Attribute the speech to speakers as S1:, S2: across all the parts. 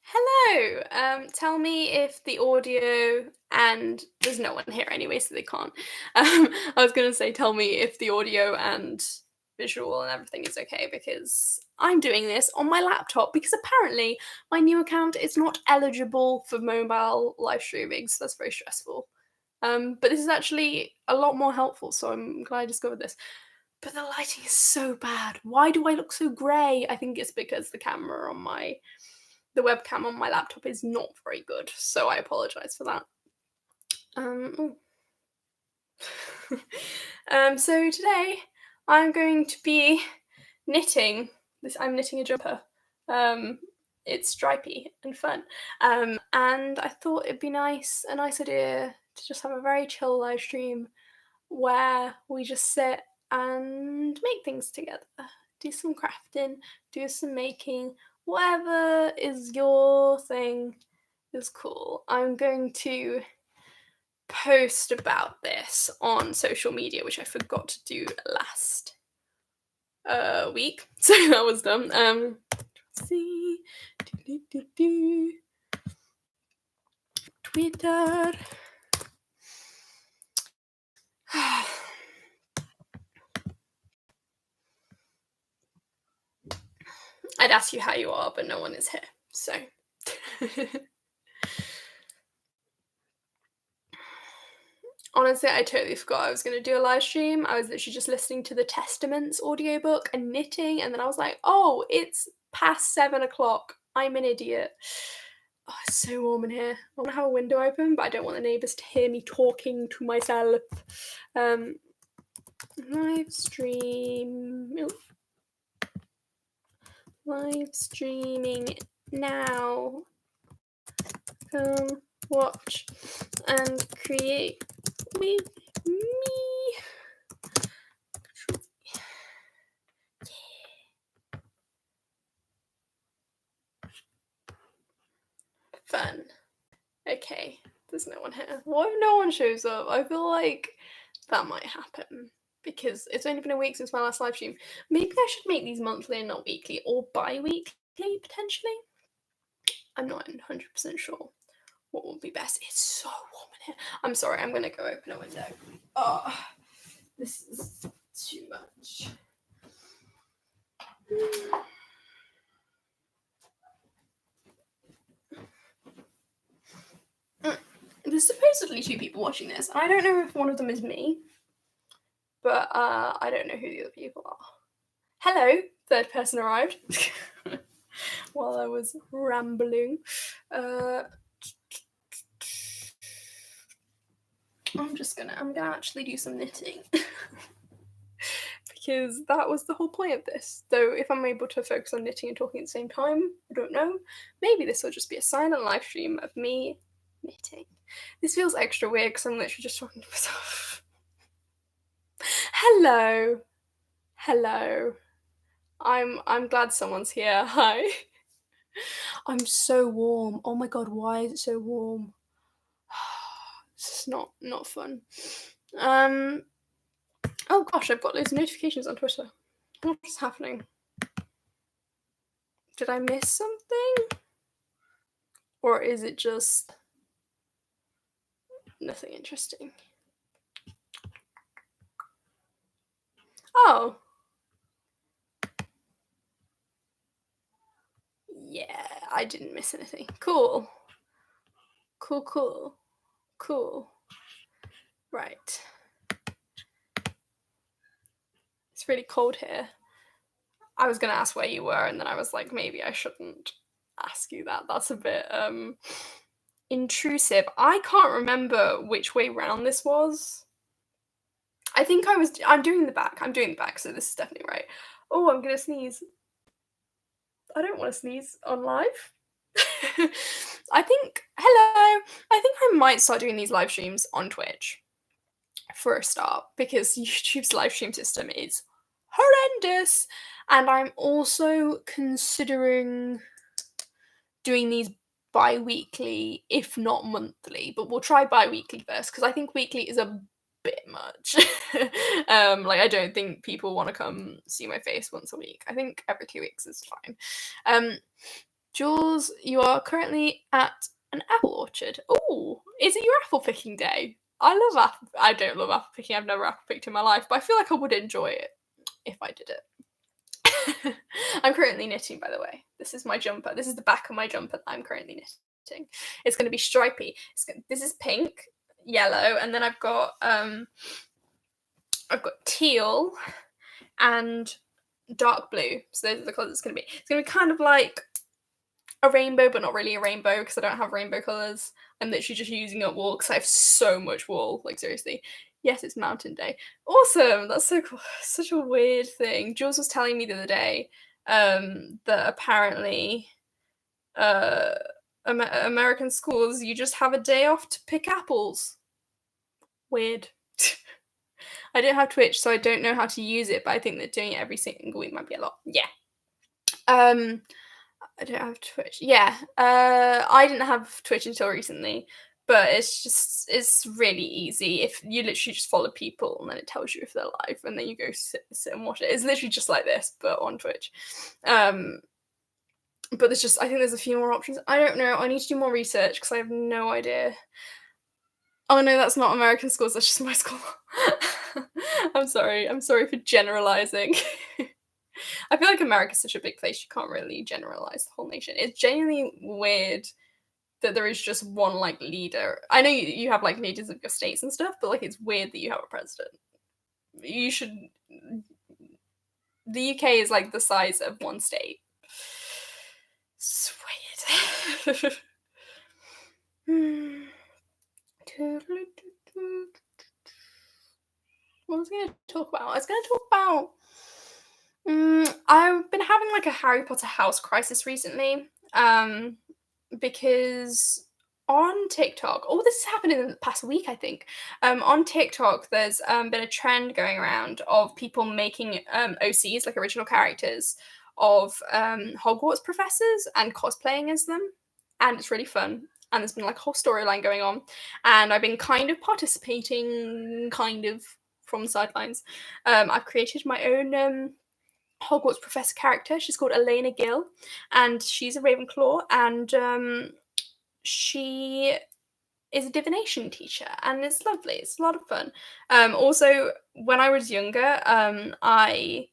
S1: Hello. Tell me if the audio and there's no one here anyway, so they can't. I was gonna say, tell me if the audio and visual and everything is okay because I'm doing this on my laptop because apparently my new account is not eligible for mobile live streaming, so that's very stressful. But this is actually a lot more helpful, so I'm glad I discovered this. But the lighting is so bad. Why do I look so grey? I think it's because the webcam on my laptop is not very good, so I apologize for that. Ooh. So today I'm going to be knitting. I'm knitting a jumper. Um, it's stripy and fun. And I thought it'd be a nice idea to just have a very chill live stream where we just sit and make things together. Do some crafting, do some making, whatever is your thing is cool. I'm going to post about this on social media, which I forgot to do last week. So that was done. See. Twitter. I'd ask you how you are, but no one is here. So honestly, I totally forgot I was going to do a live stream. I was literally just listening to the Testaments audiobook and knitting, and then I was like, oh, it's past 7 o'clock. I'm an idiot. Oh, it's so warm in here. I want to have a window open, but I don't want the neighbours to hear me talking to myself. Live stream. Live streaming now. Come watch and create with me. Fun. Okay, there's no one here. What if no one shows up? I feel like that might happen because it's only been a week since my last live stream. Maybe I should make these monthly and not weekly, or bi-weekly potentially. I'm not 100% sure what would be best. It's so warm in here. I'm sorry, I'm gonna go open a window. Oh, this is too much. There's supposedly two people watching this. I don't know if one of them is me, but I don't know who the other people are. Hello, third person arrived while I was rambling. I'm gonna actually do some knitting. Because that was the whole point of this. Though if I'm able to focus on knitting and talking at the same time, I don't know. Maybe this will just be a silent live stream of me knitting. This feels extra weird because I'm literally just talking to myself. Hello. Hello. I'm glad someone's here. Hi. I'm so warm. Oh my god, why is it so warm? This is not fun. Oh gosh, I've got loads of notifications on Twitter. What's happening? Did I miss something? Or is it just nothing interesting? Oh. Yeah, I didn't miss anything. Cool. Cool. Right. It's really cold here. I was gonna ask where you were, and then I was like, maybe I shouldn't ask you that. That's a bit intrusive. I can't remember which way round this was. I think I'm doing the back. So this is definitely right. Oh, I'm gonna sneeze. I don't want to sneeze on live. Hello. I think I might start doing these live streams on Twitch for a start because YouTube's live stream system is horrendous. And I'm also considering doing these bi-weekly, if not monthly, but we'll try bi-weekly first because I think weekly is a bit much. Like I don't think people want to come see my face once a week. I think every 2 weeks is fine. Jules, you are currently at an apple orchard. Oh, is it your apple picking day? I love apple. I don't love apple picking. I've never apple picked in my life, but I feel like I would enjoy it if I did it. I'm currently knitting, by the way. This is my jumper. This is the back of my jumper that I'm currently knitting. It's going to be stripy. This is pink, yellow, and then I've got teal and dark blue. So those are the colours it's going to be. It's going to be kind of like a rainbow, but not really a rainbow because I don't have rainbow colours. I'm literally just using up wool because I have so much wool. Like, seriously. Yes, it's Mountain Day. Awesome! That's so cool. Such a weird thing. Jules was telling me the other day that apparently American schools, you just have a day off to pick apples. Weird. I don't have Twitch, so I don't know how to use it, but I think that doing it every single week might be a lot. Yeah. I don't have Twitch. Yeah. I didn't have Twitch until recently, but it's really easy. If you literally just follow people and then it tells you if they're live, and then you go sit and watch it. It's literally just like this, but on Twitch. But I think there's a few more options. I don't know. I need to do more research because I have no idea. Oh no, that's not American schools, that's just my school. I'm sorry for generalizing. I feel like America's such a big place, you can't really generalize the whole nation. It's genuinely weird that there is just one, like, leader. I know you have, like, leaders of your states and stuff, but, like, it's weird that you have a president. You should... The UK is, like, the size of one state. It's weird. What was I going to talk about? I was going to talk about... I've been having, like, a Harry Potter house crisis recently, because on TikTok... Oh, this has happened in the past week, I think. On TikTok, there's been a trend going around of people making OCs, like original characters, of Hogwarts professors and cosplaying as them, and it's really fun. And there's been, like, a whole storyline going on, and I've been kind of participating, from the sidelines. I've created my own Hogwarts professor character. She's called Elena Gill, and she's a Ravenclaw, and she is a divination teacher, and it's lovely. It's a lot of fun. Also, when I was younger, I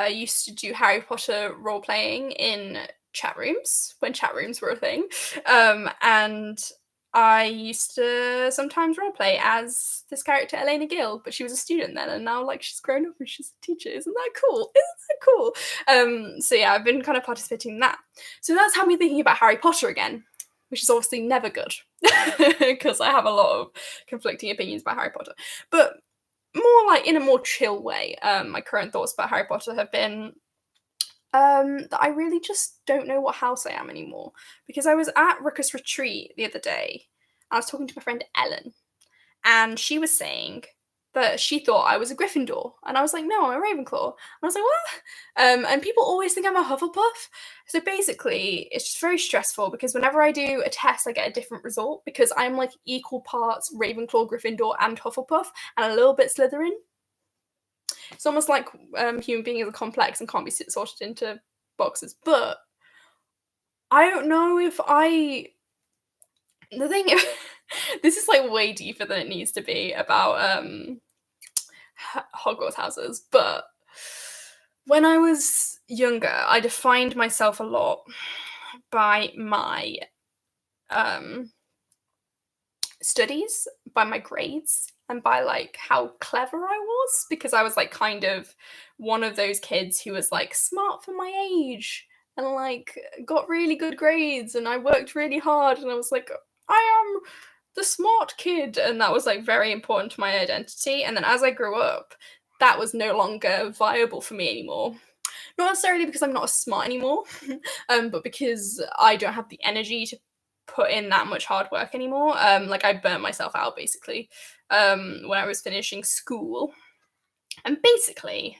S1: used to do Harry Potter role playing in chat rooms when chat rooms were a thing, and I used to sometimes roleplay as this character Elena Gill, but she was a student then, and now, like, she's grown up and she's a teacher. Isn't that cool? So yeah, I've been kind of participating in that. So that's how me thinking about Harry Potter again, which is obviously never good because I have a lot of conflicting opinions about Harry Potter. But more like in a more chill way, my current thoughts about Harry Potter have been that I really just don't know what house I am anymore. Because I was at Ruckus Retreat the other day, and I was talking to my friend Ellen, and she was saying that she thought I was a Gryffindor, and I was like, no, I'm a Ravenclaw. And I was like, what? And people always think I'm a Hufflepuff. So basically, it's just very stressful because whenever I do a test, I get a different result because I'm, like, equal parts Ravenclaw, Gryffindor, and Hufflepuff, and a little bit Slytherin. It's almost like human beings are complex and can't be sorted into boxes. But I don't know if I... The thing... This is, like, way deeper than it needs to be about Hogwarts houses. But when I was younger, I defined myself a lot by my studies, by my grades, and by, like, how clever I was, because I was, like, kind of one of those kids who was, like, smart for my age and, like, got really good grades, and I worked really hard, and I was like, I am the smart kid, and that was, like, very important to my identity. And then as I grew up, that was no longer viable for me anymore. Not necessarily because I'm not as smart anymore, but because I don't have the energy to put in that much hard work anymore. Like, I burnt myself out, basically, when I was finishing school. And basically,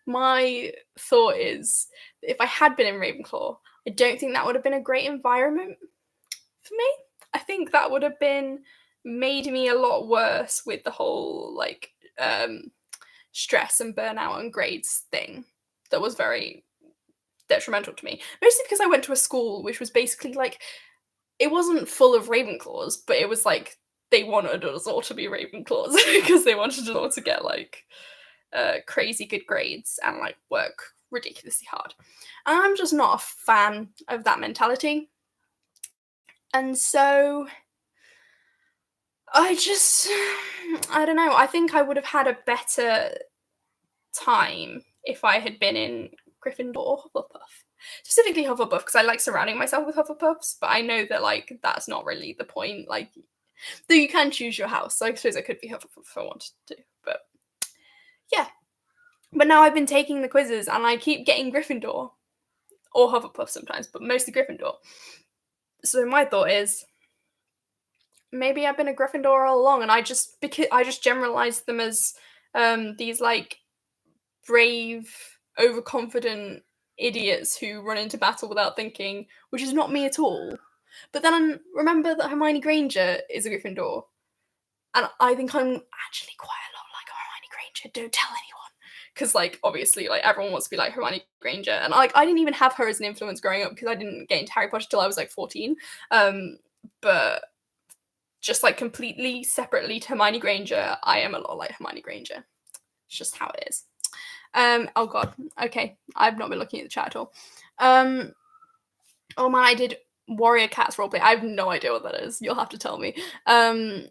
S1: my thought is that if I had been in Ravenclaw, I don't think that would have been a great environment for me. I think that would have made me a lot worse with the whole, like, stress and burnout and grades thing that was very detrimental to me. Mostly because I went to a school which was basically like, it wasn't full of Ravenclaws, but it was like they wanted us all to be Ravenclaws because they wanted us all to get like crazy good grades and like work ridiculously hard. And I'm just not a fan of that mentality. And so I don't know. I think I would have had a better time if I had been in Gryffindor or Hufflepuff. Specifically Hufflepuff, because I like surrounding myself with Hufflepuffs, but I know that like that's not really the point. Like, though you can choose your house, so I suppose I could be Hufflepuff if I wanted to. But yeah. But now I've been taking the quizzes and I keep getting Gryffindor or Hufflepuff sometimes, but mostly Gryffindor. So my thought is maybe I've been a Gryffindor all along, and I just generalized them as these like brave, overconfident idiots who run into battle without thinking, which is not me at all. But then remember that Hermione Granger is a Gryffindor, and I think I'm actually quite a lot like Hermione Granger. Don't tell anyone. Because, like, obviously, like, everyone wants to be like Hermione Granger. And, like, I didn't even have her as an influence growing up because I didn't get into Harry Potter till I was, like, 14. But just, like, completely separately to Hermione Granger, I am a lot like Hermione Granger. It's just how it is. Oh, God. Okay. I've not been looking at the chat at all. Oh, man, I did Warrior Cats roleplay. I have no idea what that is. You'll have to tell me. I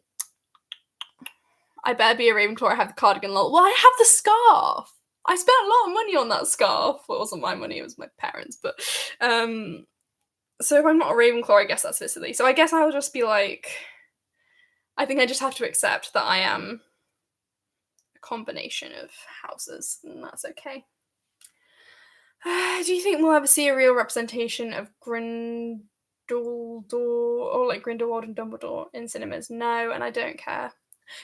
S1: better be a Ravenclaw. I have the cardigan. Lol. Well, I have the scarf. I spent a lot of money on that scarf. Well, it wasn't my money, it was my parents. But so if I'm not a Ravenclaw, I guess that's a bit silly. So I guess I'll just be like, I think I just have to accept that I am a combination of houses, and that's okay. Do you think we'll ever see a real representation of Grindelwald or like Grindelwald and Dumbledore in cinemas? No, and I don't care.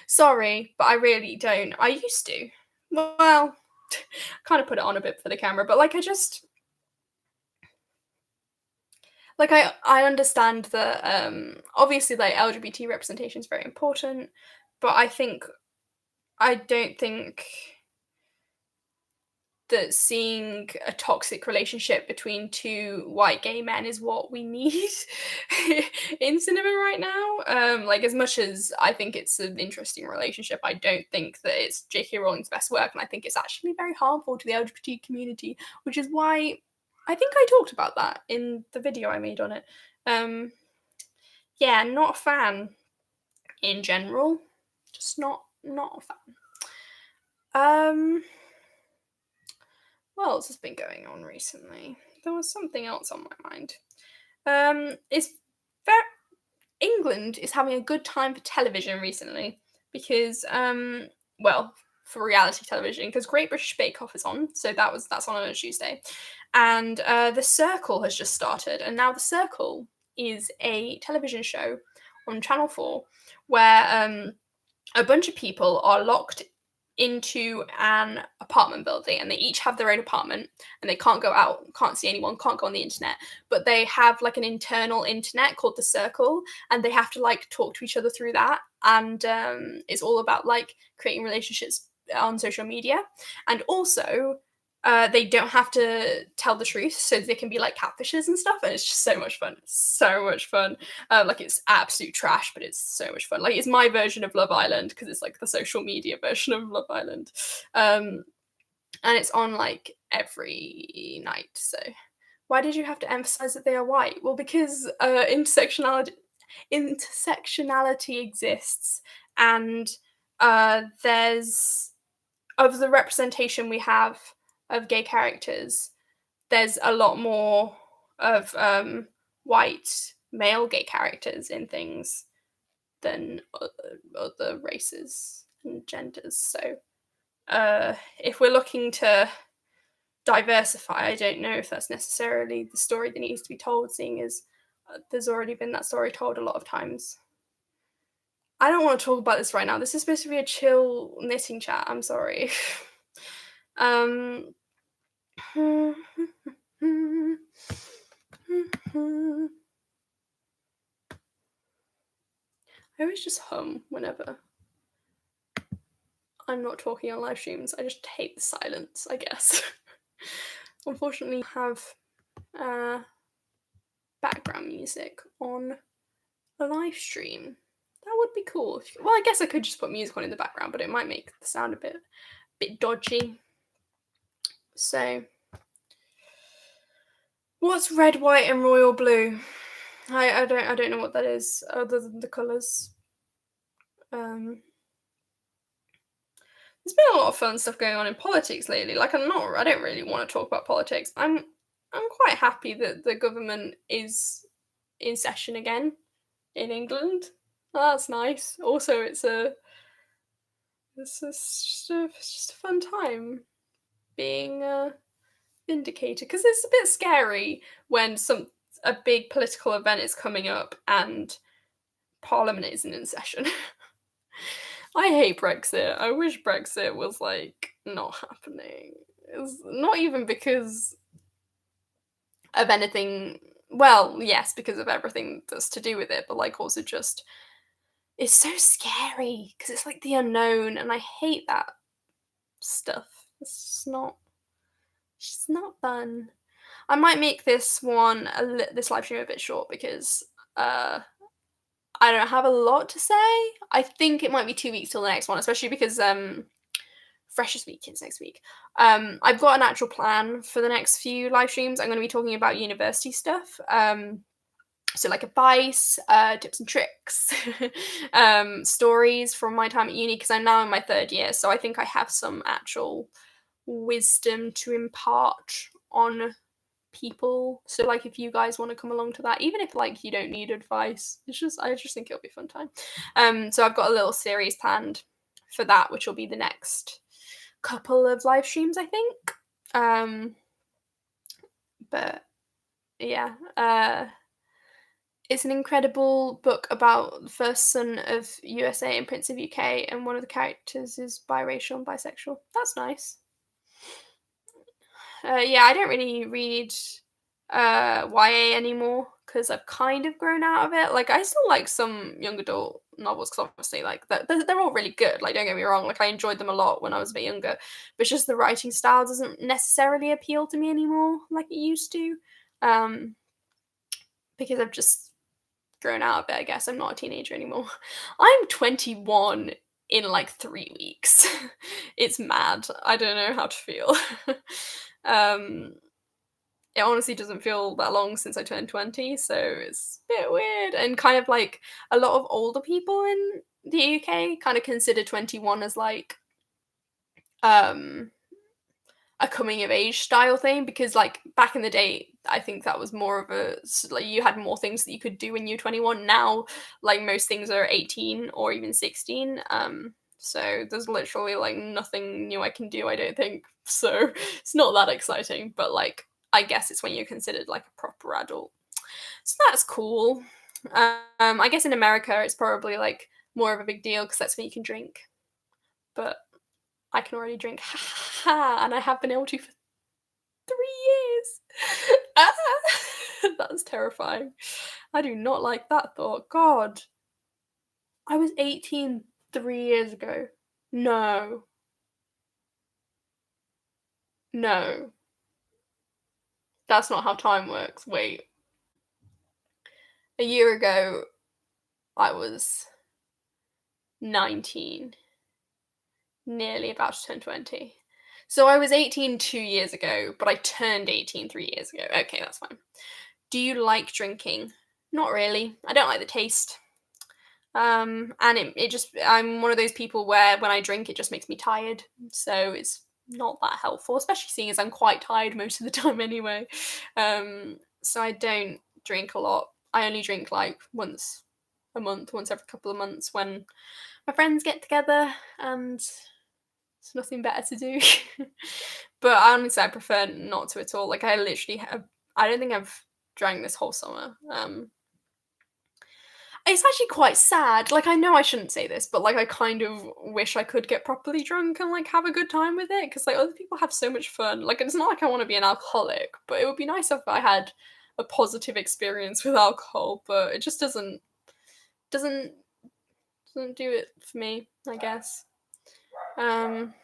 S1: Sorry, but I really don't. I used to. Well, kind of put it on a bit for the camera, but like I understand that obviously like LGBT representation is very important, but I don't think that seeing a toxic relationship between two white gay men is what we need in cinema right now. Like, as much as I think it's an interesting relationship, I don't think that it's J.K. Rowling's best work, and I think it's actually very harmful to the LGBT community, which is why I think I talked about that in the video I made on it. Yeah, not a fan in general. Just not a fan. What else has been going on recently? There was something else on my mind. England is having a good time for television recently because, well, for reality television, because Great British Bake Off is on, so that's on a Tuesday, and The Circle has just started, and now The Circle is a television show on Channel 4 where a bunch of people are locked into an apartment building, and they each have their own apartment, and they can't go out, can't see anyone, can't go on the internet, but they have like an internal internet called The Circle, and they have to like talk to each other through that, and it's all about like creating relationships on social media, and also they don't have to tell the truth, so they can be like catfishes and stuff, and it's just so much fun. So much fun. Like, it's absolute trash, but it's so much fun. Like, it's my version of Love Island because it's like the social media version of Love Island, and it's on like every night. So why did you have to emphasize that they are white? Well, because intersectionality exists, and there's of the representation we have of gay characters, there's a lot more of white male gay characters in things than other races and genders. So if we're looking to diversify, I don't know if that's necessarily the story that needs to be told, seeing as there's already been that story told a lot of times. I don't want to talk about this right now. This is supposed to be a chill knitting chat. I'm sorry. I always just hum whenever I'm not talking on live streams. I just hate the silence, I guess. Unfortunately, I have background music on a live stream. That would be cool. Well, I guess I could just put music on in the background, but it might make the sound a bit dodgy. So, what's red, white, and royal blue? I don't know what that is other than the colours. There's been a lot of fun stuff going on in politics lately. Like I don't really want to talk about politics. I'm quite happy that the government is in session again in England. That's nice. Also, it's just a fun time being vindicated, because it's a bit scary when a big political event is coming up and Parliament isn't in session. I hate Brexit. I wish Brexit was like not happening. It's not even because of anything. Well, yes, because of everything that's to do with it, but like also just it's so scary because it's like the unknown, and I hate that stuff. It's just not fun. I might make this this live stream a bit short because I don't have a lot to say. I think it might be 2 weeks till the next one, especially because Freshers Week is next week. I've got an actual plan for the next few live streams. I'm going to be talking about university stuff. So like advice, tips and tricks, stories from my time at uni, because I'm now in my third year, so I think I have some actual wisdom to impart on people. So like if you guys want to come along to that, even if like you don't need advice, I just think it'll be a fun time. So I've got a little series planned for that, which will be the next couple of live streams, I think. But yeah, it's an incredible book about the first son of USA and Prince of UK, and one of the characters is biracial and bisexual. That's nice. Yeah, I don't really read YA anymore because I've kind of grown out of it. Like, I still like some young adult novels because obviously, like, they're all really good. Like, don't get me wrong. Like, I enjoyed them a lot when I was a bit younger, but it's just the writing style doesn't necessarily appeal to me anymore like it used to. Because I've just grown out of it, I guess. I'm not a teenager anymore. I'm 21 in like 3 weeks. It's mad. I don't know how to feel. It honestly doesn't feel that long since I turned 20, so it's a bit weird. And kind of like a lot of older people in the UK kind of consider 21 as like a coming of age style thing, because like back in the day I think that was more of a like you had more things that you could do when you were 21. Now like most things are 18 or even 16, so there's literally like nothing new I can do, I don't think, so it's not that exciting, but like I guess it's when you're considered like a proper adult, so that's cool. I guess in America it's probably like more of a big deal because that's when you can drink, but I can already drink, and I have been able to for 3 years. That's terrifying. I do not like that thought. God, I was 18 3 years ago. No, no, that's not how time works. Wait, a year ago, I was 19, nearly about to turn 20. So I was 18 2 years ago, but I turned 18 3 years ago. Okay, that's fine. Do you like drinking? Not really. I don't like the taste. And it just, I'm one of those people where when I drink, it just makes me tired. So it's not that helpful, especially seeing as I'm quite tired most of the time anyway. So I don't drink a lot. I only drink like once a month, once every couple of months when my friends get together and there's nothing better to do. But honestly, I prefer not to at all. Like I literally have, I don't think I've drank this whole summer. It's actually quite sad. Like, I know I shouldn't say this, but like, I kind of wish I could get properly drunk and like have a good time with it, because like other people have so much fun. Like, it's not like I want to be an alcoholic, but it would be nice if I had a positive experience with alcohol. But it just doesn't do it for me, I guess. Um,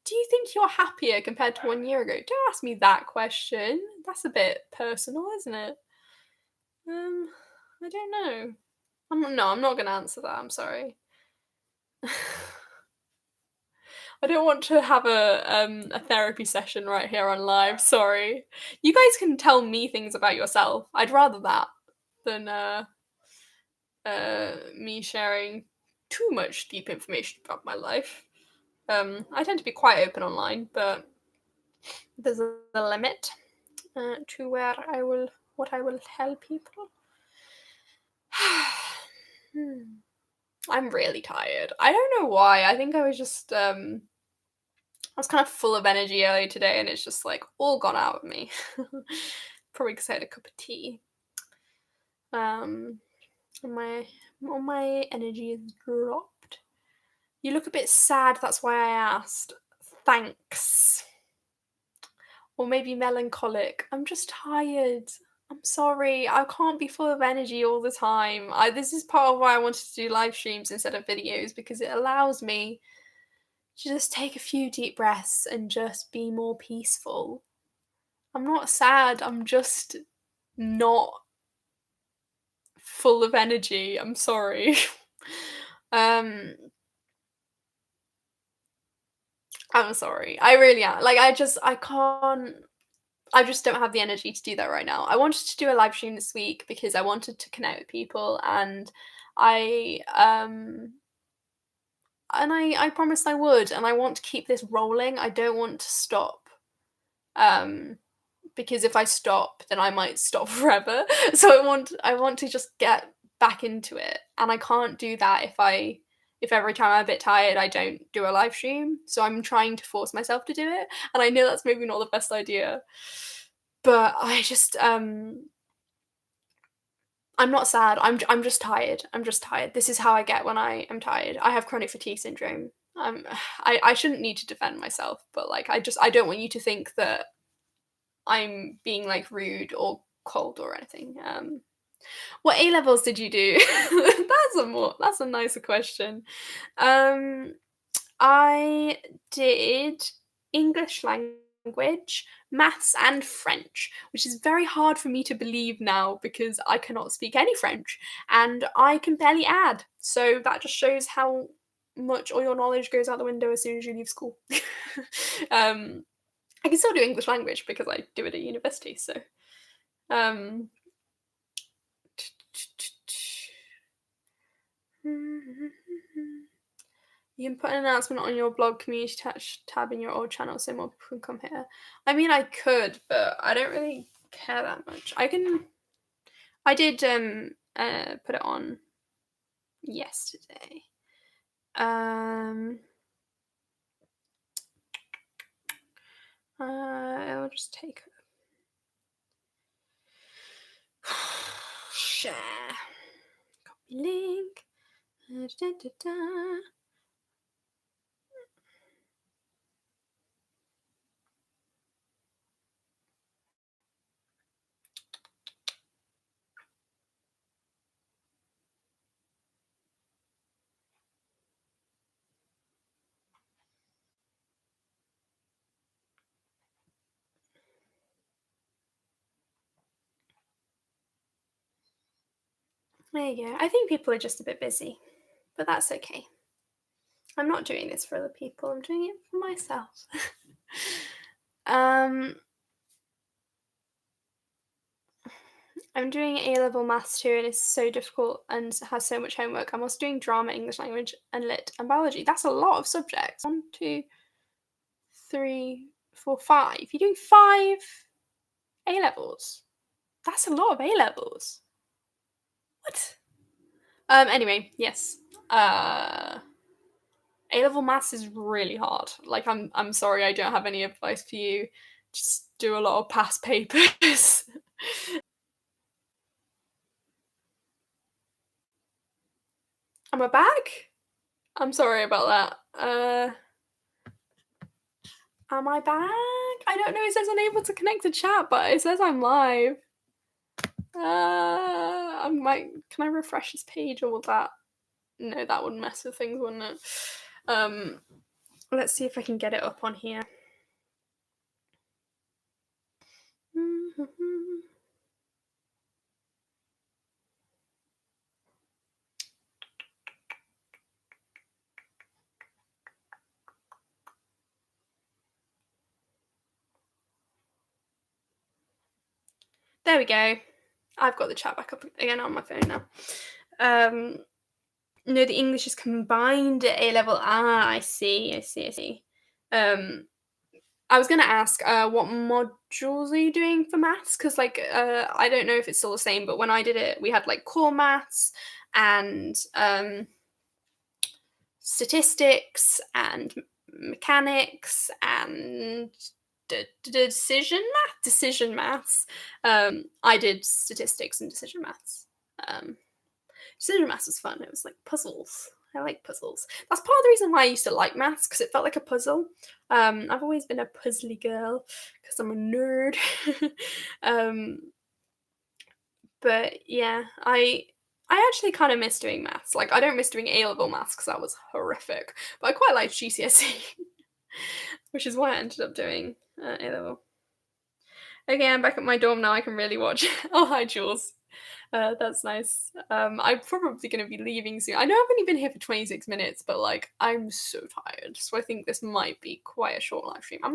S1: Do you think you're happier compared to 1 year ago? Don't ask me that question. That's a bit personal, isn't it? Um, I don't know. I'm not gonna answer that, I'm sorry. I don't want to have a therapy session right here on live, sorry. You guys can tell me things about yourself. I'd rather that than me sharing too much deep information about my life. I tend to be quite open online, but there's a limit to what I will tell people. I'm really tired. I don't know why. I think I was just I was kind of full of energy earlier today, and it's just like all gone out of me. Probably because I had a cup of tea. And my energy has dropped. You look a bit sad. That's why I asked. Thanks. Or maybe melancholic. I'm just tired. I'm sorry. I can't be full of energy all the time. This is part of why I wanted to do live streams instead of videos, because it allows me to just take a few deep breaths and just be more peaceful. I'm not sad. I'm just not full of energy. I'm sorry. um I'm sorry. I really am. Like I can't I just don't have the energy to do that right now. I wanted to do a live stream this week because I wanted to connect with people, and I I promised I would, and I want to keep this rolling. I don't want to stop. Um because if I stop, then I might stop forever. So I want to just get back into it. And I can't do that if every time I'm a bit tired I don't do a live stream. So I'm trying to force myself to do it. And I know that's maybe not the best idea. But I just I'm not sad. I'm just tired. I'm just tired. This is how I get when I am tired. I have chronic fatigue syndrome. I shouldn't need to defend myself, but like I don't want you to think that I'm being like rude or cold or anything. What A levels did you do? That's a nicer question. Um, I did English language, maths, and French, which is very hard for me to believe now because I cannot speak any French and I can barely add. So that just shows how much all your knowledge goes out the window as soon as you leave school. um, I can still do English language because I do it at university. So, um, you can put an announcement on your blog community tab in your old channel so more people can come here. I mean, I could, but I don't really care that much. I did put it on yesterday. I'll just take share, copy link. Da, da, da. There you go. I think people are just a bit busy, but that's okay. I'm not doing this for other people. I'm doing it for myself. I'm doing A-level maths too, and it's so difficult and has so much homework. I'm also doing drama, English language, and lit and biology. That's a lot of subjects. 1, 2, 3, 4, 5. You're doing 5 A-levels. That's a lot of A-levels. What? Anyway, yes. A-level maths is really hard. Like I'm sorry, I don't have any advice for you. Just do a lot of past papers. Am I back? I'm sorry about that. Am I back? I don't know. It says unable to connect to chat, but it says I'm live. I might. Can I refresh this page or will that? No, that would mess with things, wouldn't it? Let's see if I can get it up on here. There we go. I've got the chat back up again on my phone now. No, the English is combined at A level. Ah, I see. I was gonna ask, what modules are you doing for maths? Because like, I don't know if it's still the same, but when I did it, we had like core maths and statistics and mechanics and decision maths. I did statistics and decision maths. Decision maths was fun. It was like puzzles. I like puzzles. That's part of the reason why I used to like maths, because it felt like a puzzle. I've always been a puzzly girl because I'm a nerd. um, but yeah, I actually kind of miss doing maths. Like, I don't miss doing A level maths because that was horrific, but I quite liked GCSE, which is why I ended up doing A level. Okay, I'm back at my dorm now. I can really watch. Oh, hi, Jules. That's nice. I'm probably going to be leaving soon. I know I've only been here for 26 minutes, but like I'm so tired. So I think this might be quite a short live stream. I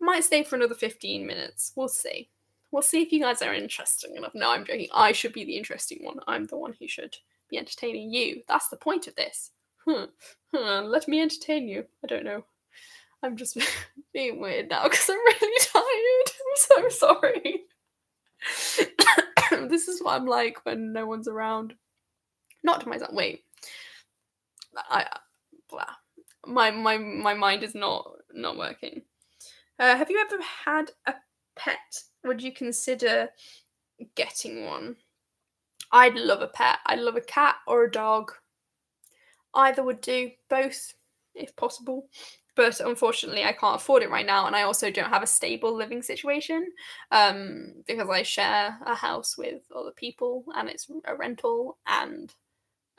S1: might stay for another 15 minutes. We'll see. We'll see if you guys are interesting enough. No, I'm joking. I should be the interesting one. I'm the one who should be entertaining you. That's the point of this. Let me entertain you. I don't know. I'm just being weird now because I'm really tired. I'm so sorry. This is what I'm like when no one's around. Not to myself. Wait. I blah. My mind is not working. Have you ever had a pet? Would you consider getting one? I'd love a pet. I'd love a cat or a dog. Either would do. Both, if possible. But unfortunately, I can't afford it right now, and I also don't have a stable living situation because I share a house with other people, and it's a rental. And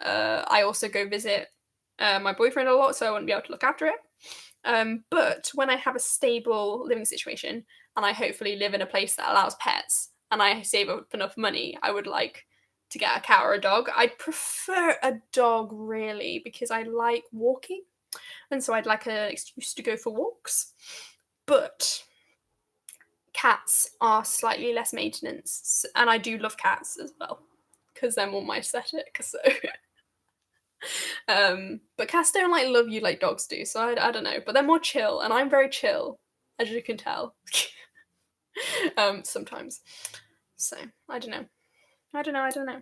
S1: I also go visit my boyfriend a lot, so I wouldn't be able to look after it. But when I have a stable living situation, and I hopefully live in a place that allows pets, and I save up enough money, I would like to get a cat or a dog. I'd prefer a dog, really, because I like walking, and so I'd like an excuse to go for walks. But cats are slightly less maintenance, and I do love cats as well because they're more my aesthetic. So, but cats don't like love you like dogs do. So I don't know, but they're more chill, and I'm very chill, as you can tell. Sometimes. So I don't know. I don't know.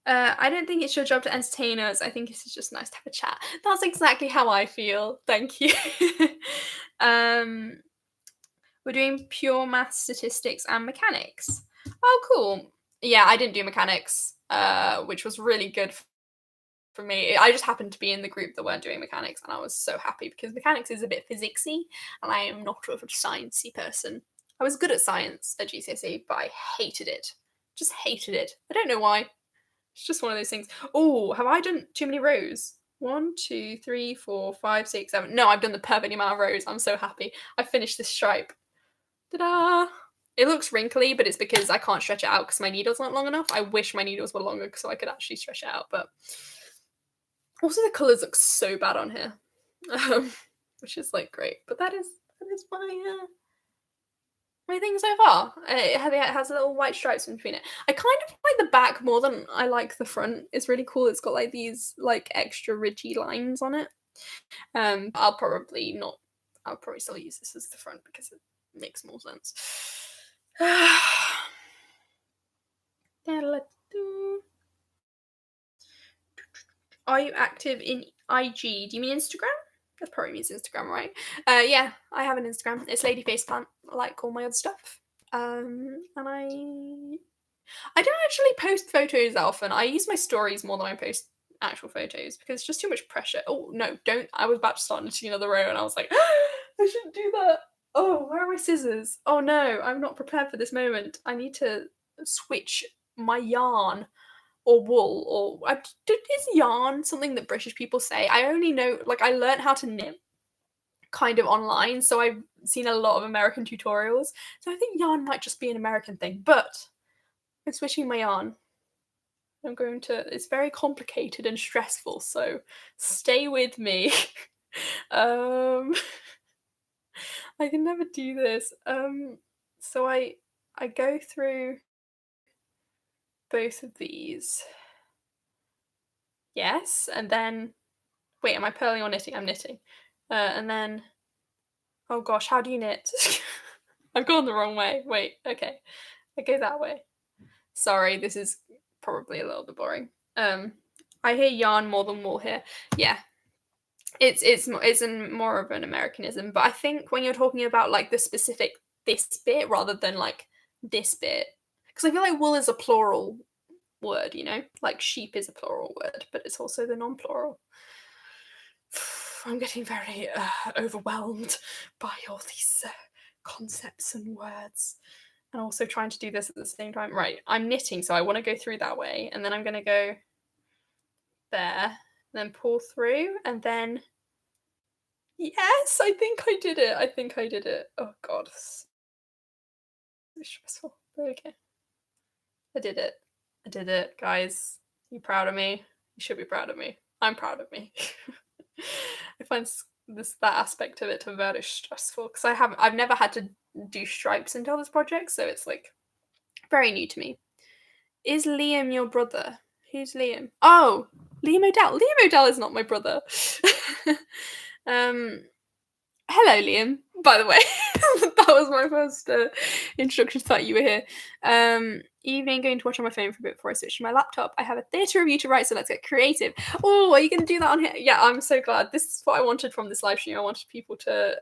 S1: I don't think it's your job to entertain us. I think it's just nice to have a chat. That's exactly how I feel. Thank you. We're doing pure math, statistics, and mechanics. Oh, cool. Yeah, I didn't do mechanics, which was really good for me. I just happened to be in the group that weren't doing mechanics, and I was so happy because mechanics is a bit physicsy, and I am not a sciencey person. I was good at science at GCSE, but I hated it. Just hated it. I don't know why. It's just one of those things. Oh, have I done too many rows? 1, 2, 3, 4, 5, 6, 7. No, I've done the perfect amount of rows. I'm so happy. I finished this stripe. Ta-da! It looks wrinkly, but it's because I can't stretch it out because my needles aren't long enough. I wish my needles were longer so I could actually stretch it out, but also the colours look so bad on here, which is like great. But that is my thing so far. It has little white stripes in between it. I kind of like the back more than I like the front. It's really cool. It's got like these like extra ridgy lines on it. I'll probably still use this as the front because it makes more sense. Are you active in IG? Do you mean Instagram? That probably means Instagram, right? Yeah, I have an Instagram. It's Lady Faceplant. I like all my other stuff. And I don't actually post photos that often. I use my stories more than I post actual photos because it's just too much pressure. Oh no, don't! I was about to start knitting another row, and I was like, I shouldn't do that. Oh, where are my scissors? Oh no, I'm not prepared for this moment. I need to switch my yarn. or wool, or is yarn something that British people say? I only know, like, I learned how to knit kind of online, so I've seen a lot of American tutorials. So I think yarn might just be an American thing, but I'm switching my yarn. It's very complicated and stressful, so stay with me. um, I can never do this. So I go through both of these. Yes, and then wait, am I purling or knitting? I'm knitting. And then oh gosh, how do you knit? I've gone the wrong way. Wait, okay. I go that way. Sorry, this is probably a little bit boring. I hear yarn more than wool here. Yeah, it's more of an Americanism, but I think when you're talking about like the specific this bit rather than like this bit, because I feel like wool is a plural word, you know, like sheep is a plural word, but it's also the non-plural. I'm getting very overwhelmed by all these concepts and words, and also trying to do this at the same time. Right, I'm knitting, so I want to go through that way, and then I'm going to go there, then pull through, and then yes, I think I did it. I think I did it. Oh god, it's so stressful. There we go. I did it. I did it, guys. You proud of me? You should be proud of me. I'm proud of me. I find that aspect of it very stressful because I've never had to do stripes until this project, so it's like very new to me. Is Liam your brother? Who's Liam? Oh, Liam O'Dell. Liam O'Dell is not my brother. Hello, Liam. By the way, that was my first introduction to that you were here. Evening, going to watch on my phone for a bit before I switch to my laptop. I have a theatre review to write, so let's get creative. Oh, are you going to do that on here? Yeah, I'm so glad. This is what I wanted from this live stream. I wanted people to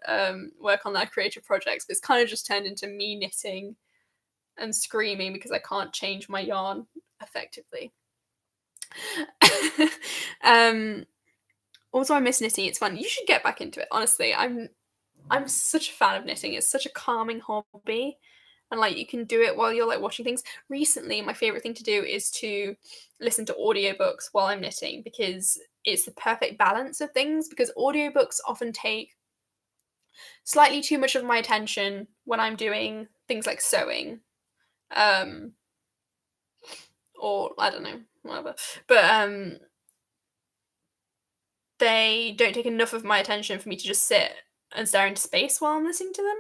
S1: work on their creative projects, but it's kind of just turned into me knitting and screaming because I can't change my yarn effectively. Also, I miss knitting. It's fun. You should get back into it. Honestly, I'm such a fan of knitting. It's such a calming hobby, and like you can do it while you're like watching things. Recently, my favorite thing to do is to listen to audiobooks while I'm knitting because it's the perfect balance of things. Because audiobooks often take slightly too much of my attention when I'm doing things like sewing, or I don't know, whatever. But they don't take enough of my attention for me to just sit and stare into space while I'm listening to them.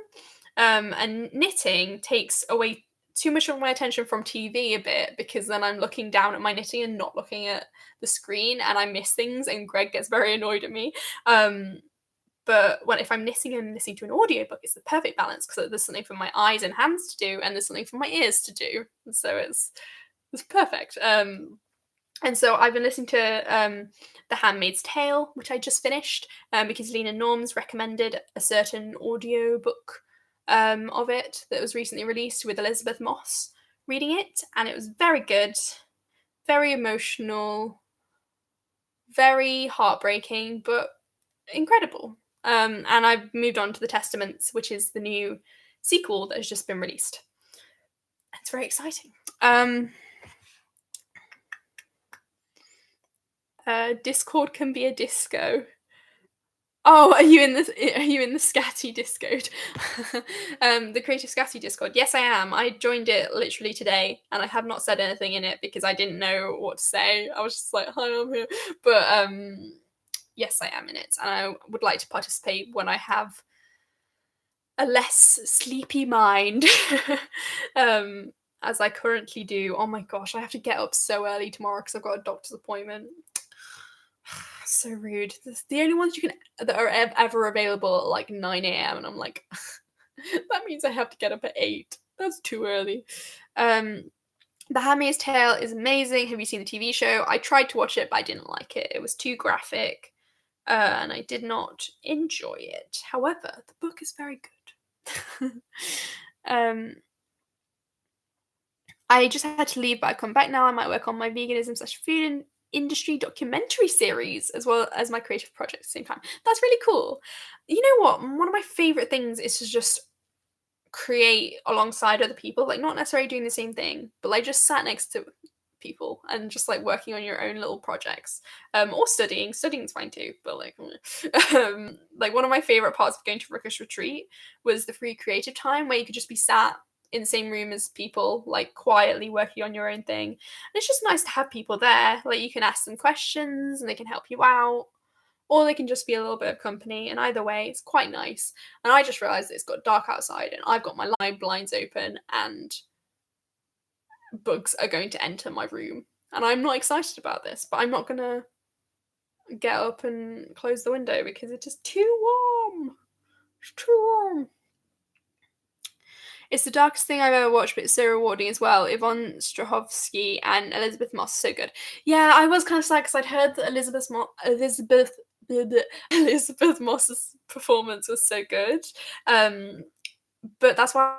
S1: And knitting takes away too much of my attention from TV a bit because then I'm looking down at my knitting and not looking at the screen and I miss things and Greg gets very annoyed at me. But if I'm knitting and listening to an audiobook, it's the perfect balance because there's something for my eyes and hands to do and there's something for my ears to do. So it's perfect. And so I've been listening to The Handmaid's Tale, which I just finished, because Lena Norms recommended a certain audiobook of it that was recently released with Elizabeth Moss reading it, and it was very good, very emotional, very heartbreaking, but incredible. And I've moved on to The Testaments, which is the new sequel that has just been released. It's very exciting. Discord can be a disco. Oh, are you in the Scatty Discord? The Creative Scatty Discord. Yes, I am. I joined it literally today, and I have not said anything in it because I didn't know what to say. I was just like, "Hi, I'm here." But yes, I am in it, and I would like to participate when I have a less sleepy mind, as I currently do. Oh my gosh, I have to get up so early tomorrow because I've got a doctor's appointment. So rude. The only ones that are ever available at like 9 a.m. and I'm like, that means I have to get up at 8. That's too early. The Handmaid's Tale is amazing. Have you seen the TV show? I tried to watch it, but I didn't like it. It was too graphic, and I did not enjoy it. However, the book is very good. I just had to leave, but I've come back now. I might work on my veganism/food industry documentary series as well as my creative project at the same time. That's really cool. You know what? One of my favorite things is to just create alongside other people, like not necessarily doing the same thing, but like just sat next to people and just like working on your own little projects, or studying's fine too, but like one of my favorite parts of going to Ruckus Retreat was the free creative time where you could just be sat in the same room as people, like quietly working on your own thing. And it's just nice to have people there. Like you can ask them questions and they can help you out, or they can just be a little bit of company. And either way, it's quite nice. And I just realised it's got dark outside and I've got my blinds open and bugs are going to enter my room. And I'm not excited about this, but I'm not going to get up and close the window because it is too warm. It's too warm. It's the darkest thing I've ever watched, but it's so rewarding as well. Yvonne Strahovski and Elizabeth Moss, so good. Yeah, I was kind of sad because I'd heard that Elizabeth Moss's performance was so good. But that's why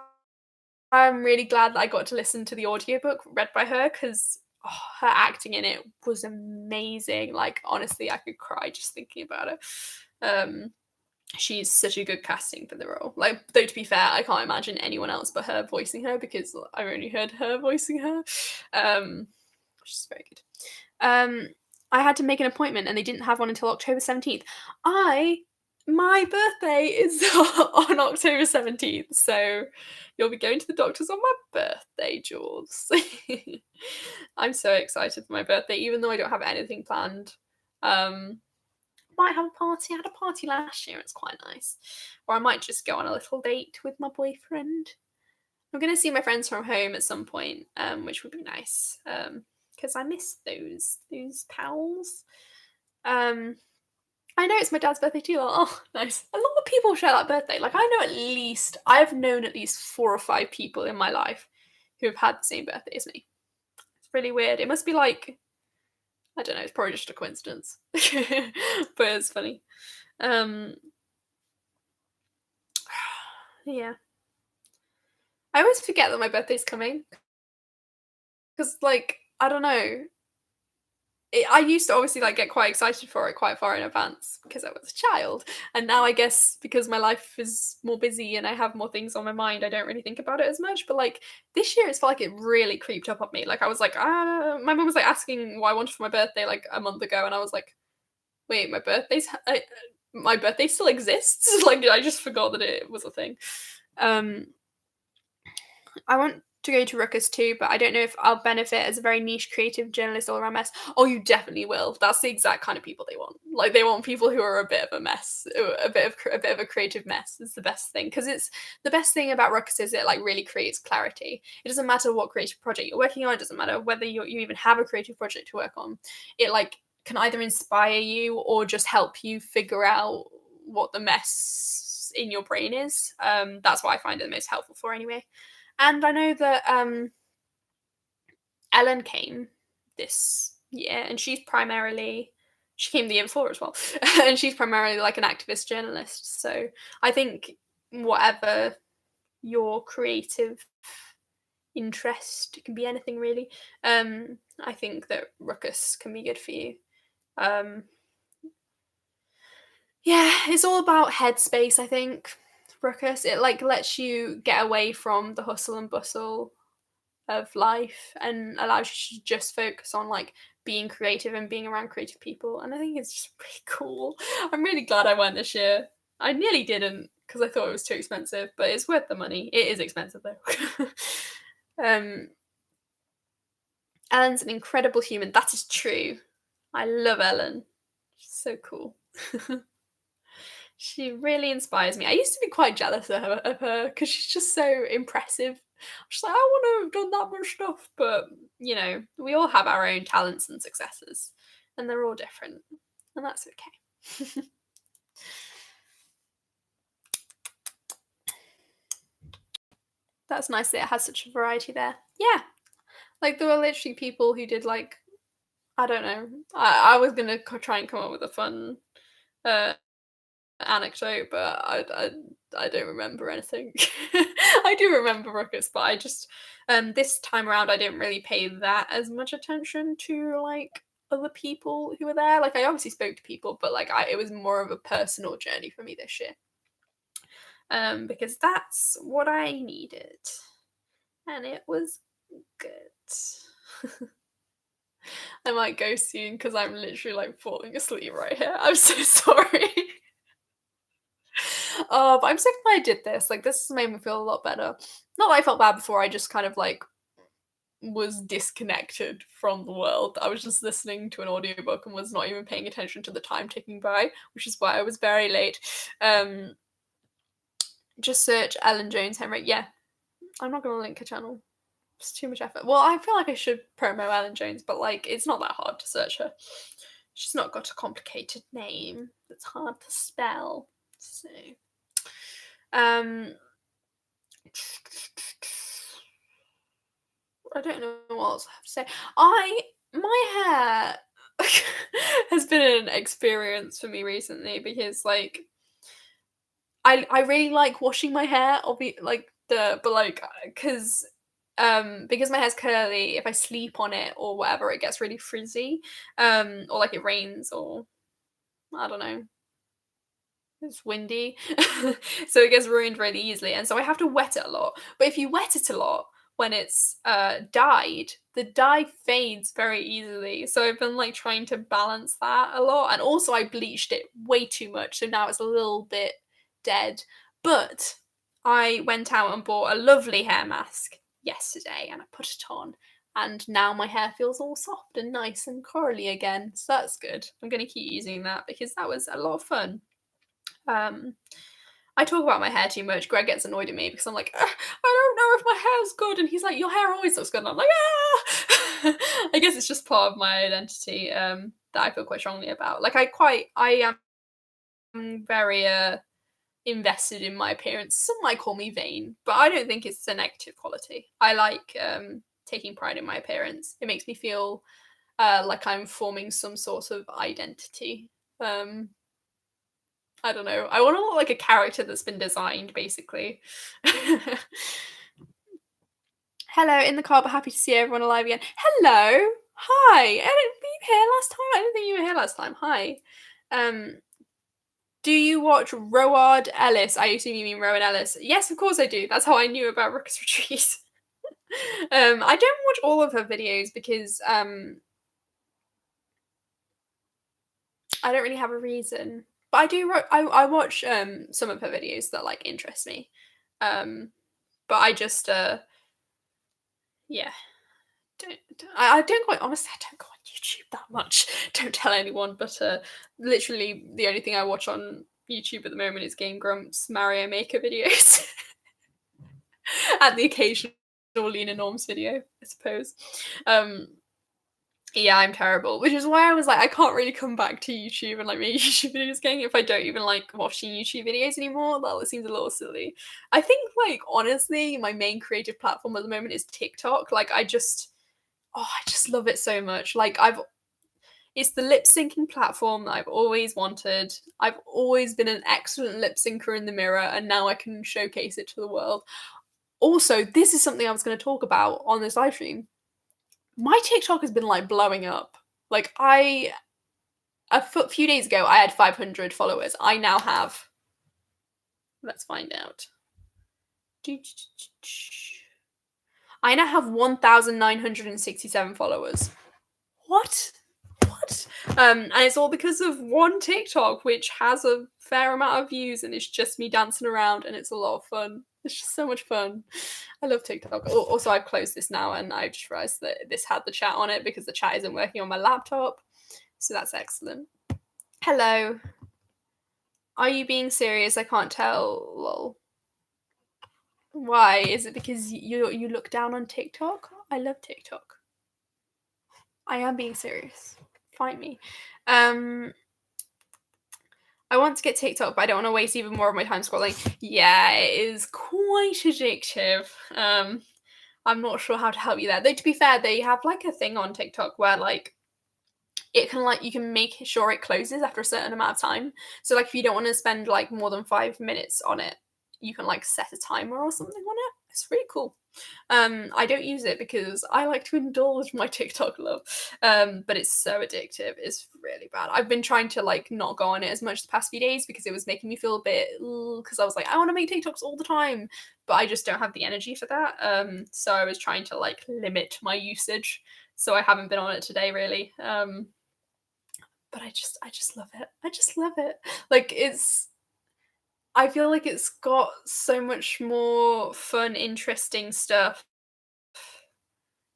S1: I'm really glad that I got to listen to the audiobook read by her, because her acting in it was amazing. Like, honestly, I could cry just thinking about it. She's such a good casting for the role. Like, though to be fair, I can't imagine anyone else but her voicing her, because I've only heard her voicing her. Which is very good. I had to make an appointment and they didn't have one until October 17th. My birthday is on October 17th, so you'll be going to the doctor's on my birthday, Jules. I'm so excited for my birthday, even though I don't have anything planned. Might have a party. I had a party last year. It's quite nice. Or I might just go on a little date with my boyfriend. I'm going to see my friends from home at some point, which would be nice, because I miss those pals. I know it's my dad's birthday too. Oh, nice. A lot of people share that birthday. Like, I've known at least 4 or 5 people in my life who have had the same birthday as me. It's really weird. It must be like, I don't know, it's probably just a coincidence. But it's funny. Yeah. I always forget that my birthday's coming. Because, like, I don't know. I used to obviously like get quite excited for it quite far in advance because I was a child, and now I guess because my life is more busy and I have more things on my mind, I don't really think about it as much. But like this year, it's felt like it really creeped up on me. Like I was like, my mum was like asking what I wanted for my birthday like a month ago, and I was like, wait, my birthday still exists? Like I just forgot that it was a thing. I want to go to Ruckus too, but I don't know if I'll benefit as a very niche creative journalist all around mess. Oh, you definitely will. That's the exact kind of people they want. Like they want people who are a bit of a mess, a bit of a creative mess. Is the best thing, because it's the best thing about Ruckus is it like really creates clarity. It doesn't matter what creative project you're working on. It doesn't matter whether you even have a creative project to work on. It like can either inspire you or just help you figure out what the mess in your brain is. That's what I find it the most helpful for anyway. And I know that Ellen came this year, and she came the year before as well, and she's primarily like an activist journalist. So I think whatever your creative interest, it can be anything really. I think that Ruckus can be good for you. Yeah, it's all about headspace, I think. Ruckus, it like lets you get away from the hustle and bustle of life and allows you to just focus on like being creative and being around creative people, and I think it's just really cool. I'm really glad I went this year. I nearly didn't because I thought it was too expensive, but it's worth the money. It is expensive though. Ellen's an incredible human. That is true. I love Ellen. She's so cool. She really inspires me. I used to be quite jealous of her because she's just so impressive. I'm just like, I want to have done that much stuff. But, you know, we all have our own talents and successes, and they're all different, and that's okay. That's nice that it has such a variety there. Yeah. Like, there were literally people who did, like, I don't know. I was going to try and come up with a fun anecdote, but I don't remember anything. I do remember Ruckus, but I just this time around I didn't really pay that as much attention to like other people who were there. Like I obviously spoke to people, but like it was more of a personal journey for me this year. Because that's what I needed, and it was good. I might go soon because I'm literally like falling asleep right here. I'm so sorry. Oh, but I'm so glad I did this. Like, this has made me feel a lot better. Not that I felt bad before, I just kind of like was disconnected from the world. I was just listening to an audiobook and was not even paying attention to the time ticking by, which is why I was very late. Just search Ellen Jones Henry. Yeah, I'm not gonna link her channel. It's too much effort. Well, I feel like I should promo Ellen Jones, but like it's not that hard to search her. She's not got a complicated name that's hard to spell. So, I don't know what else I have to say. My hair has been an experience for me recently because like I really like washing my hair. Because my hair's curly, if I sleep on it or whatever, it gets really frizzy. Or like it rains or I don't know. It's windy. So it gets ruined really easily. And so I have to wet it a lot. But if you wet it a lot when it's dyed, the dye fades very easily. So I've been like trying to balance that a lot. And also I bleached it way too much. So now it's a little bit dead. But I went out and bought a lovely hair mask yesterday and I put it on. And now my hair feels all soft and nice and curly again. So that's good. I'm going to keep using that because that was a lot of fun. I talk about my hair too much. Greg gets annoyed at me because I'm like, I don't know if my hair's good, and he's like, your hair always looks good, and I'm like, ah. I guess it's just part of my identity that I feel quite strongly about. Like I am very invested in my appearance. Some might call me vain, but I don't think it's a negative quality. I like taking pride in my appearance. It makes me feel like I'm forming some sort of identity. I don't know. I want to look like a character that's been designed, basically. Hello, in the car, but happy to see everyone alive again. Hello! Hi! I didn't were you here last time? I didn't think you were here last time. Hi. Do you watch Roard Ellis? I assume you mean Rowan Ellis. Yes, of course I do. That's how I knew about Ruckus Retreat. I don't watch all of her videos because I don't really have a reason. But I watch some of her videos that like interest me. But I just yeah. I don't quite honestly I don't go on YouTube that much. Don't tell anyone, but literally the only thing I watch on YouTube at the moment is Game Grumps Mario Maker videos. And the occasional Lena Norms video, I suppose. Yeah, I'm terrible, which is why I was like, I can't really come back to YouTube and like make YouTube videos again if I don't even like watching YouTube videos anymore. That seems a little silly. I think like honestly, my main creative platform at the moment is TikTok. Like I just love it so much. Like it's the lip syncing platform that I've always wanted. I've always been an excellent lip syncer in the mirror, and now I can showcase it to the world. Also, this is something I was going to talk about on this live stream. My TikTok has been like blowing up. Like a few days ago, I had 500 followers. I now have. Let's find out. I now have 1,967 followers. What? And it's all because of one TikTok, which has a fair amount of views, and it's just me dancing around, and it's a lot of fun. It's just so much fun. I love TikTok. Also, I've closed this now, and I've just realised that this had the chat on it because the chat isn't working on my laptop. So that's excellent. Hello. Are you being serious? I can't tell. Lol. Why? Is it because you look down on TikTok? I love TikTok. I am being serious. Find me. I want to get TikTok, but I don't want to waste even more of my time scrolling. Yeah, it is quite addictive. I'm not sure how to help you there. Though to be fair, they have like a thing on TikTok where like it can like you can make sure it closes after a certain amount of time. So like if you don't want to spend like more than 5 minutes on it, you can like set a timer or something on it, I It's really cool. I don't use it because I like to indulge my TikTok love. But it's so addictive. It's really bad. I've been trying to like not go on it as much the past few days because it was making me feel a bit because I was like, I want to make TikToks all the time, but I just don't have the energy for that. So I was trying to like limit my usage. So I haven't been on it today really. But I just love it. I just love it. Like I feel like it's got so much more fun, interesting stuff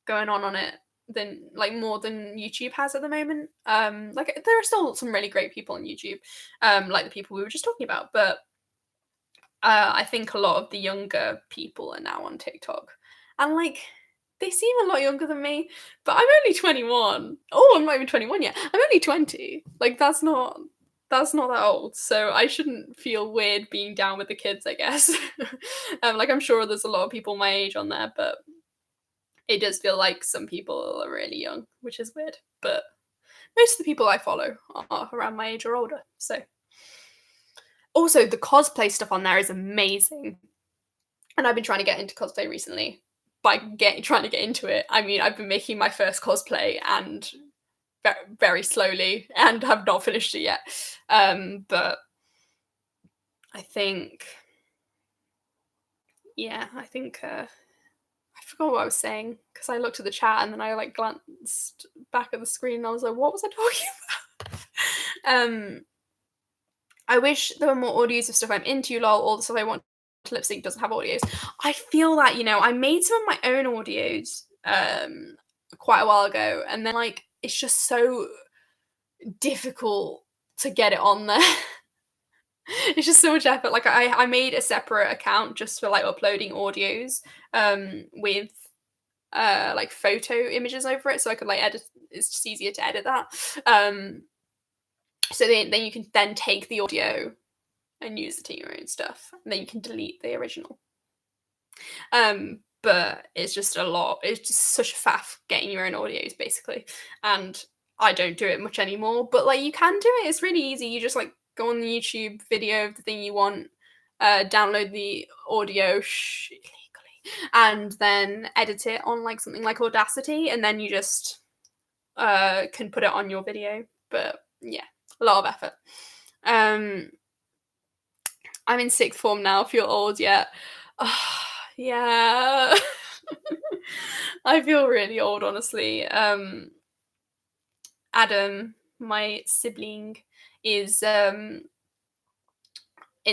S1: going on it than like more than YouTube has at the moment. Like there are still some really great people on YouTube, like the people we were just talking about, but I think a lot of the younger people are now on TikTok, and like they seem a lot younger than me, but I'm only 21. Oh, I'm not even 21 yet. I'm only 20. Like that's not that old, so I shouldn't feel weird being down with the kids, I guess. Like I'm sure there's a lot of people my age on there, but it does feel like some people are really young, which is weird. But most of the people I follow are around my age or older. So also the cosplay stuff on there is amazing. And I've been trying to get into cosplay recently. Trying to get into it, I mean I've been making my first cosplay and very slowly and have not finished it yet. But I think I think I forgot what I was saying because I looked at the chat and then I like glanced back at the screen and I was like, what was I talking about? I wish there were more audios of stuff I'm into, lol. All the stuff I want to lip sync doesn't have audios. I feel that, I made some of my own audios quite a while ago, and then like it's just so difficult to get it on there. It's just so much effort. Like I made a separate account just for like uploading audios with like photo images over it so I could like edit. It's just easier to edit that. So then you can then take the audio and use it in your own stuff, and then you can delete the original. But it's just a lot. It's just such a faff getting your own audios basically, and I don't do it much anymore. But like you can do it. It's really easy. You just like go on the YouTube video of the thing you want, download the audio legally, and then edit it on like something like Audacity, and then you just can put it on your video. But yeah, a lot of effort. I'm in sixth form now. Feel old yet? Yeah. I feel really old, honestly. Adam, my sibling, is in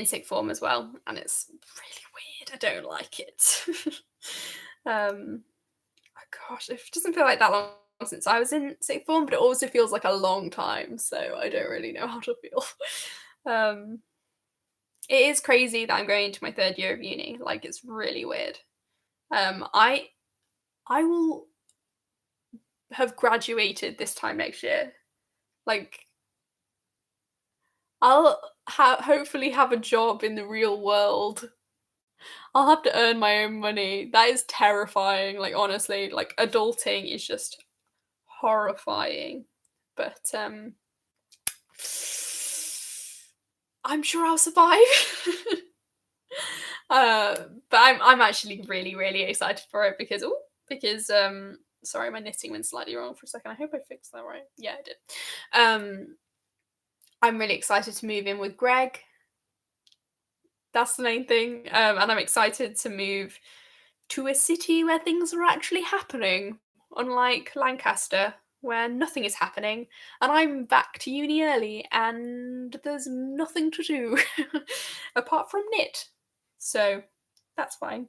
S1: sixth form as well, and it's really weird. I don't like it. Oh gosh, it doesn't feel like that long since I was in sixth form, but it also feels like a long time, so I don't really know how to feel. It is crazy that I'm going into my third year of uni. Like, it's really weird. I will have graduated this time next year. Like, I'll hopefully have a job in the real world. I'll have to earn my own money. That is terrifying. Like, honestly, like adulting is just horrifying. But I'm sure I'll survive. But I'm actually really really excited for it because sorry, my knitting went slightly wrong for a second. I hope I fixed that right. Yeah, I did. I'm really excited to move in with Greg. That's the main thing. And I'm excited to move to a city where things are actually happening, unlike Lancaster, where nothing is happening, and I'm back to uni early, and there's nothing to do apart from knit. So that's fine.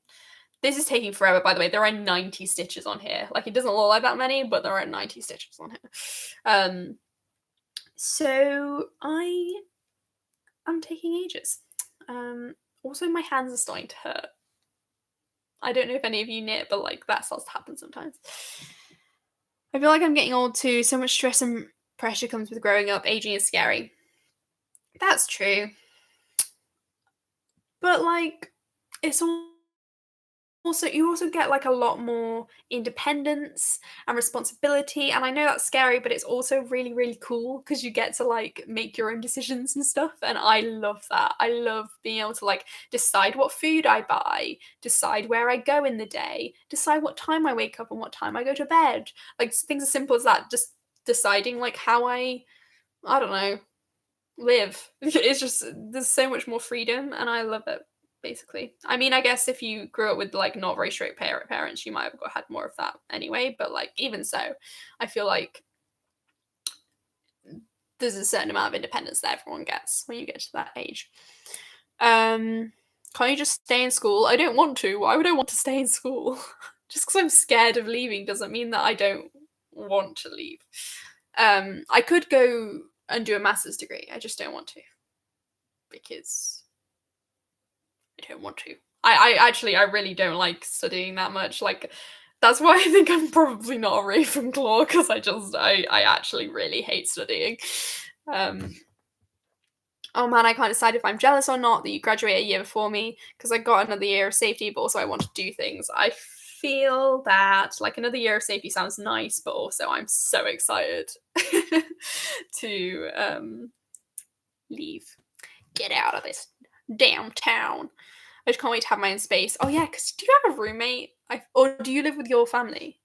S1: This is taking forever, by the way. There are 90 stitches on here. Like, it doesn't look like that many, but there are 90 stitches on here. So I am taking ages. Also, my hands are starting to hurt. I don't know if any of you knit, but like that starts to happen sometimes. I feel like I'm getting old too. So much stress and pressure comes with growing up. Aging is scary. That's true. But like, it's you also get like a lot more independence and responsibility, and I know that's scary, but it's also really really cool because you get to like make your own decisions and stuff, and I love that. I love being able to like decide what food I buy, decide where I go in the day, decide what time I wake up and what time I go to bed, like things as simple as that, just deciding like how I don't know, live. It's just there's so much more freedom and I love it, basically. I mean, I guess if you grew up with like not very strict parents, you might have had more of that anyway, but like even so, I feel like there's a certain amount of independence that everyone gets when you get to that age. Can't you just stay in school? I don't want to. Why would I want to stay in school? Just because I'm scared of leaving doesn't mean that I don't want to leave. I could go and do a master's degree. I just don't want to because I don't want to. I really don't like studying that much. Like that's why I think I'm probably not a Ravenclaw because I actually really hate studying. Oh man, I can't decide if I'm jealous or not that you graduate a year before me because I got another year of safety, but also I want to do things. I feel that like another year of safety sounds nice, but also I'm so excited to leave, get out of this damn town. I just can't wait to have my own space. Oh yeah, because do you have a roommate? Or do you live with your family?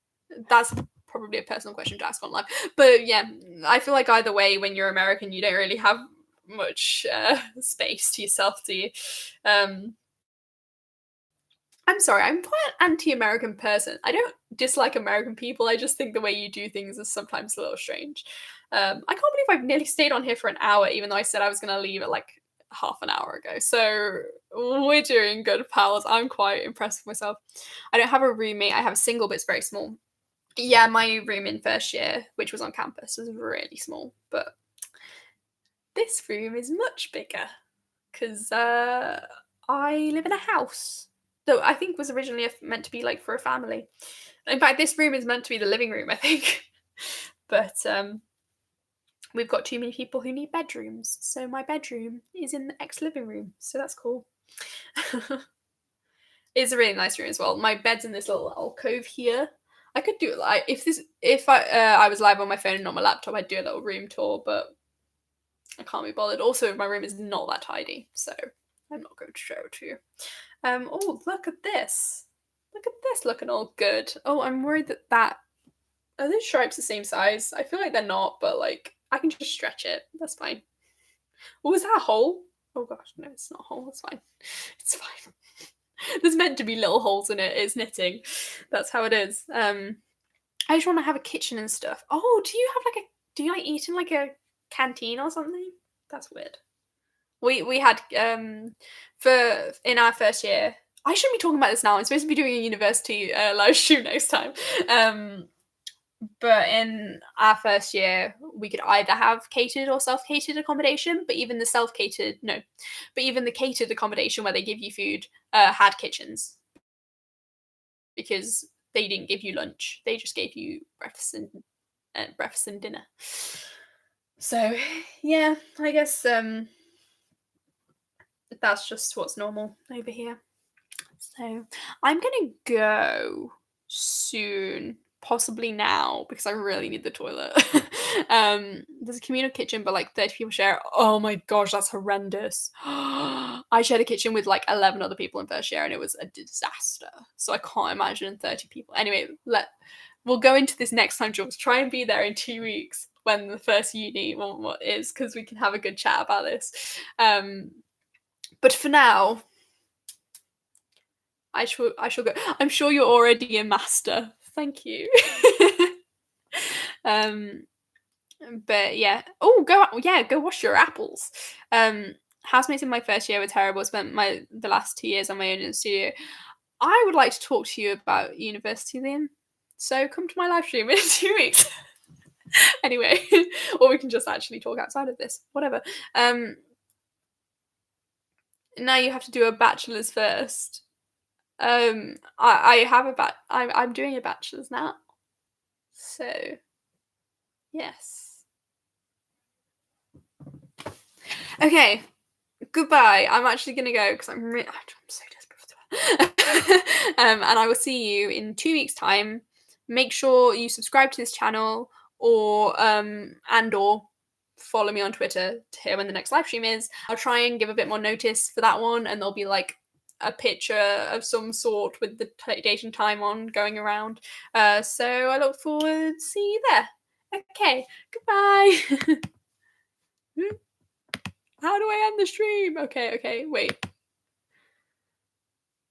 S1: That's probably a personal question to ask online. But yeah, I feel like either way, when you're American, you don't really have much space to yourself, do you? I'm sorry, I'm quite an anti-American person. I don't dislike American people. I just think the way you do things is sometimes a little strange. I can't believe I've nearly stayed on here for an hour, even though I said I was going to leave at like half an hour ago. So we're doing good, pals. I'm quite impressed with myself. I don't have a roommate. I have a single, but it's very small. Yeah, my room in first year, which was on campus, was really small. But this room is much bigger because I live in a house. Though I think was originally meant to be like for a family. In fact, this room is meant to be the living room, I think. But we've got too many people who need bedrooms, so my bedroom is in the ex living room. So that's cool. It's a really nice room as well. My bed's in this little alcove here. I could do it like if I was live on my phone and not my laptop, I'd do a little room tour, but I can't be bothered. Also, my room is not that tidy, so I'm not going to show it to you. Oh, look at this. Look at this looking all good. Oh, I'm worried that are those stripes the same size? I feel like they're not, but like I can just stretch it. That's fine. Oh, is that a hole? Oh gosh, no, it's not a hole. It's fine. It's fine. There's meant to be little holes in it. It's knitting. That's how it is. I just want to have a kitchen and stuff. Oh, do you like eat in like a canteen or something? That's weird. We had for in our first year. I shouldn't be talking about this now. I'm supposed to be doing a university live stream next time. But in our first year, we could either have catered or self-catered accommodation. But even the catered accommodation where they give you food had kitchens because they didn't give you lunch. They just gave you breakfast and dinner. So yeah, I guess that's just what's normal over here. So I'm gonna go soon, possibly now, because I really need the toilet. There's a communal kitchen, but like 30 people share. Oh my gosh, that's horrendous. I shared a kitchen with like 11 other people in first year, and it was a disaster. So I can't imagine 30 people. Anyway, we'll go into this next time, Jules. Try and be there in 2 weeks when the first uni one is, because we can have a good chat about this. But for now, I shall go. I'm sure you're already a master. Thank you. But yeah. Oh, go wash your apples. Housemates in my first year were terrible. Spent the last 2 years on my own in the studio. I would like to talk to you about university then. So come to my live stream in 2 weeks. Anyway, or we can just actually talk outside of this. Whatever. Now you have to do a bachelor's first. I have I'm doing a bachelor's now. So yes. Okay. Goodbye. I'm actually gonna go because I'm so desperate for And I will see you in 2 weeks' time. Make sure you subscribe to this channel, or follow me on Twitter to hear when the next live stream is. I'll try and give a bit more notice for that one, and there'll be like a picture of some sort with the date and time on going around. So I look forward to see you there. Okay, goodbye. How do I end the stream? Okay, wait.